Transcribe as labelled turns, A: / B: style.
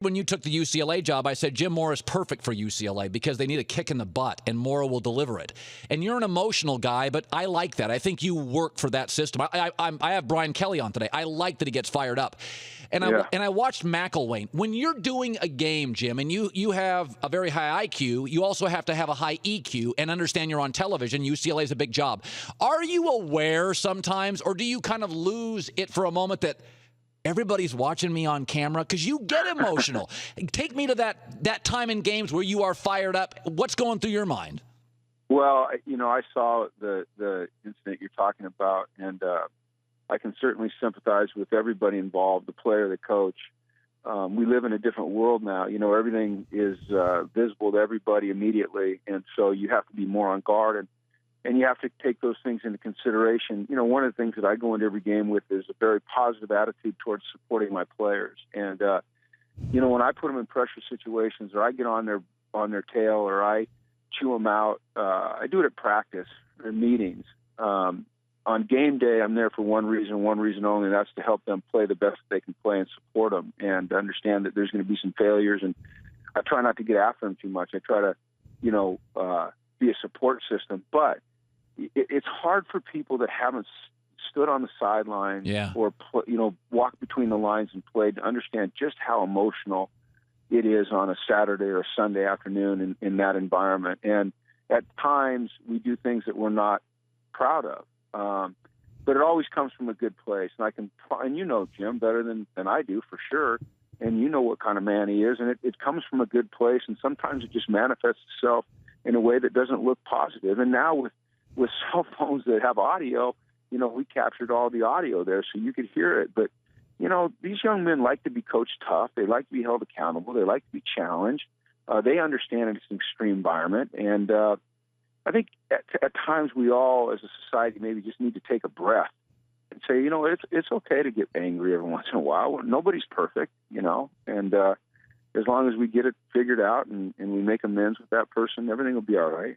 A: When you took the UCLA job, I said Jim Mora is perfect for UCLA because they need a kick in the butt, and Mora will deliver it. And you're an emotional guy, but I like that. I think you work for that system. I have Brian Kelly on today. I like that he gets fired up. And I watched McElwain. When you're doing a game, Jim, and you have a very high IQ, you also have to have a high EQ and understand you're on television. UCLA is a big job. Are you aware sometimes, or do you kind of lose it for a moment that everybody's watching me on camera? Because you get emotional. Take me to that time in games where you are fired up. What's going through your mind?
B: Well, I saw the incident you're talking about, and I can certainly sympathize with everybody involved, the player, the coach. We live in a different world now. Everything is visible to everybody immediately, and so you have to be more on guard, and you have to take those things into consideration. One of the things that I go into every game with is a very positive attitude towards supporting my players. And, when I put them in pressure situations, or I get on their tail, or I chew them out, I do it at practice or meetings. On game day, I'm there for one reason only, and that's to help them play the best they can play and support them, and understand that there's going to be some failures. And I try not to get after them too much. I try to, be a support system. But it's hard for people that haven't stood on the sideline or walked between the lines and played to understand just how emotional it is on a Saturday or a Sunday afternoon in that environment. And at times we do things that we're not proud of, but it always comes from a good place. And Jim better than I do, for sure. And you know what kind of man he is, and it comes from a good place. And sometimes it just manifests itself in a way that doesn't look positive. And now with cell phones that have audio, we captured all the audio there so you could hear it. But, these young men like to be coached tough. They like to be held accountable. They like to be challenged. They understand it's an extreme environment. And I think at times we all, as a society, maybe just need to take a breath and say, it's okay to get angry every once in a while. Nobody's perfect, and as long as we get it figured out and we make amends with that person, everything will be all right.